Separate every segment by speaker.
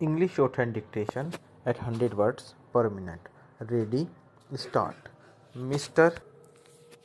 Speaker 1: English shorthand dictation at 100 words per minute. Ready? Start. Mr.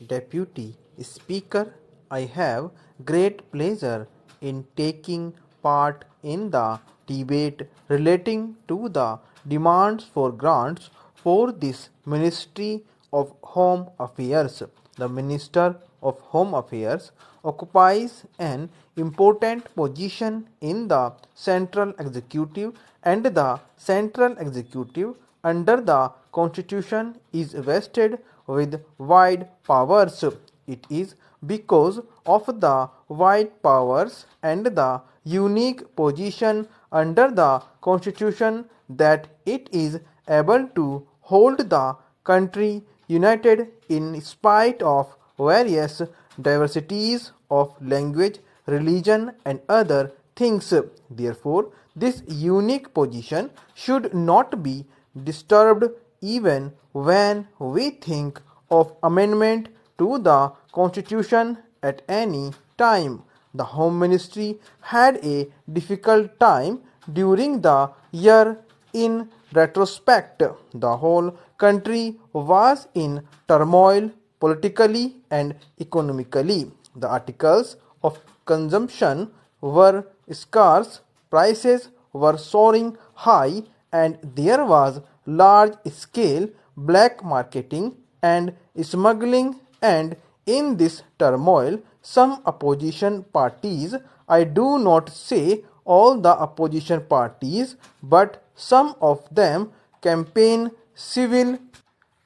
Speaker 1: Deputy Speaker, I have great pleasure in taking part in the debate relating to the demands for grants for this Ministry of Home Affairs. The Minister of Home Affairs occupies an important position in the central executive, and the central executive under the Constitution is vested with wide powers. It is because of the wide powers and the unique position under the Constitution that it is able to hold the country united in spite of various diversities of language, religion, and other things. Therefore, this unique position should not be disturbed even when we think of amendment to the Constitution at any time. The Home Ministry had a difficult time during the year. In retrospect, the whole country was in turmoil politically and economically. The articles of consumption were scarce, prices were soaring high, and there was large scale black marketing and smuggling. And in this turmoil, some opposition parties, I do not say all the opposition parties, but some of them, campaign civil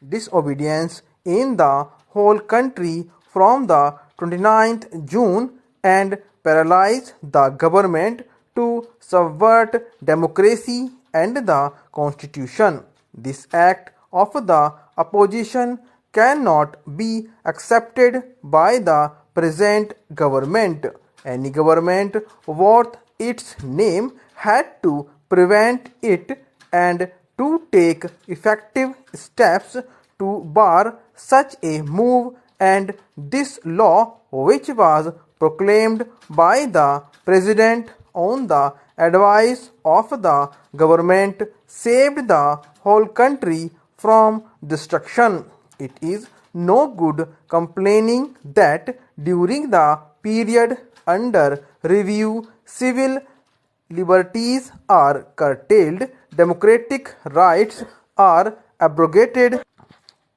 Speaker 1: disobedience in the whole country from the 29th June and paralyze the government to subvert democracy and the constitution. This act of the opposition cannot be accepted by the present government. Any government worth its name had to prevent it and to take effective steps to bar such a move, and this law, which was proclaimed by the President on the advice of the government, saved the whole country from destruction. It is no good complaining that during the period under review, civil liberties are curtailed, democratic rights are abrogated,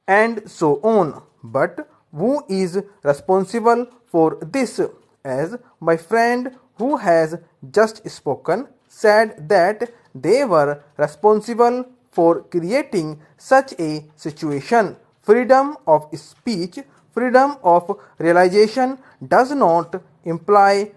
Speaker 1: and so on. But who is responsible for this? As my friend who has just spoken said that they were responsible for creating such a situation. Freedom of speech, freedom of realization does not imply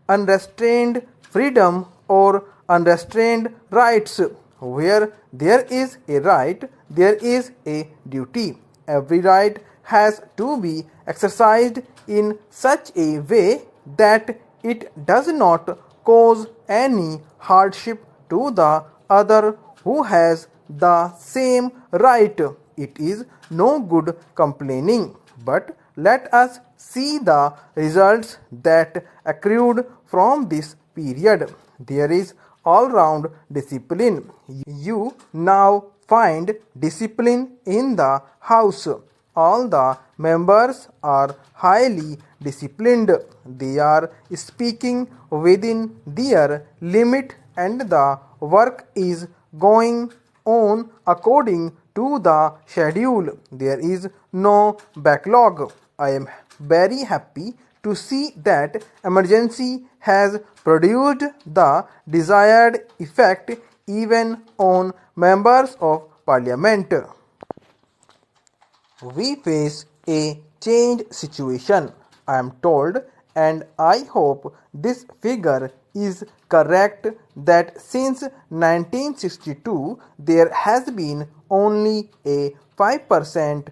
Speaker 1: unrestrained freedom or unrestrained rights. Where there is a right, there is a duty. Every right has to be exercised in such a way that it does not cause any hardship to the other who has the same right. It is no good complaining, but let us see the results that accrued from this period. There is all-round discipline. You now find discipline in the house. All the members are highly disciplined. They are speaking within their limit, and the work is going on according to the schedule. There is no backlog. I am very happy to see that emergency has produced the desired effect even on members of parliament. We face a changed situation, I am told, and I hope this figure is correct, that since 1962 there has been only a 5%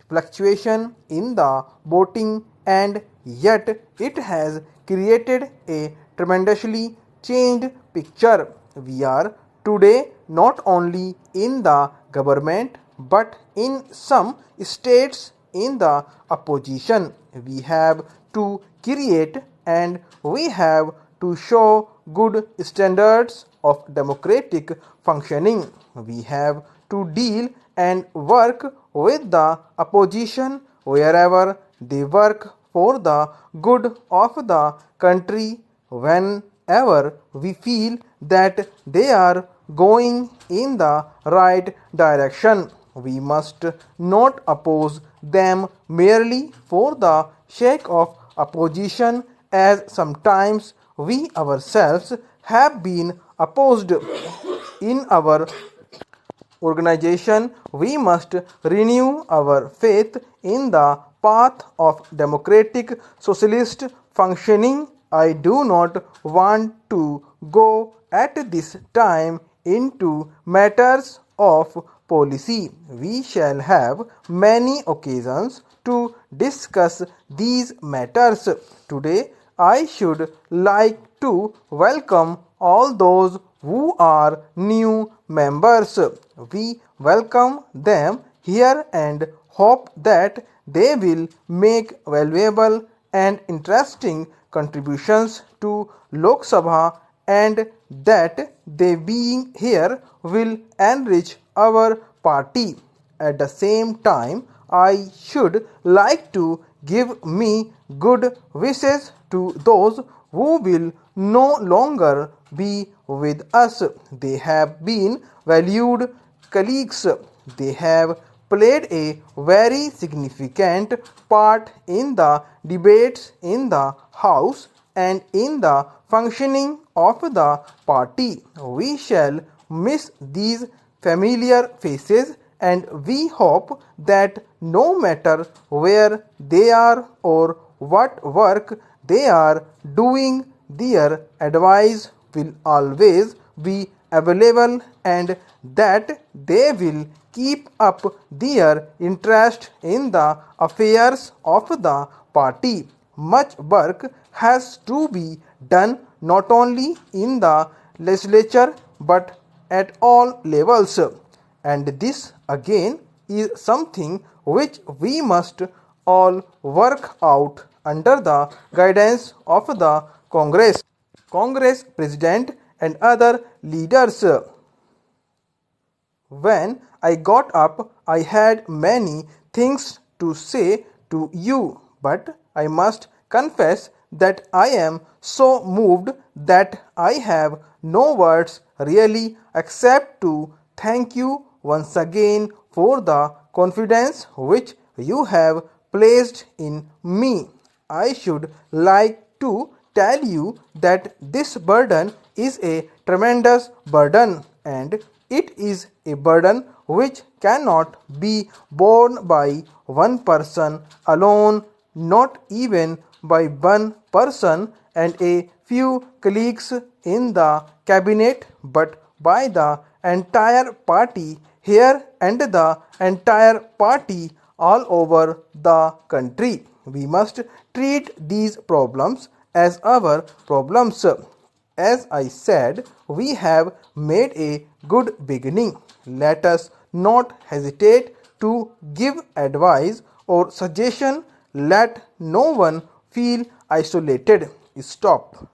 Speaker 1: fluctuation in the voting, and yet it has created a tremendously changed picture. We are today not only in the government but in some states in the opposition. We have to create and we have to show good standards of democratic functioning. We have to deal and work with the opposition wherever they work for the good of the country. Whenever we feel that they are going in the right direction, we must not oppose them merely for the sake of opposition, as sometimes we ourselves have been opposed in our organization. We must renew our faith in the path of democratic socialist functioning. I do not want to go at this time into matters of policy. We shall have many occasions to discuss these matters. Today, I should like to welcome all those who are new members. We welcome them here and hope that they will make valuable and interesting contributions to Lok Sabha, and that they being here will enrich our party. At the same time, I should like to give me good wishes to those who will no longer be with us. They have been valued colleagues. They have played a very significant part in the debates in the House and in the functioning of the party. We shall miss these familiar faces, and we hope that no matter where they are or what work they are doing, their advice will always be available, and that they will keep up their interest in the affairs of the party. Much work has to be done not only in the legislature but at all levels, and this again is something which we must all work out under the guidance of the Congress President and other leaders. When I got up, I had many things to say to you, but I must confess that I am so moved that I have no words really except to thank you once again for the confidence which you have placed in me. I should like to tell you that this burden is a tremendous burden, and it is a burden which cannot be borne by one person alone, not even by one person and a few colleagues in the cabinet, but by the entire party here and the entire party all over the country. We must treat these problems as our problems. As I said, we have made a good beginning. Let us not hesitate to give advice or suggestion. Let no one feel isolated. Stop.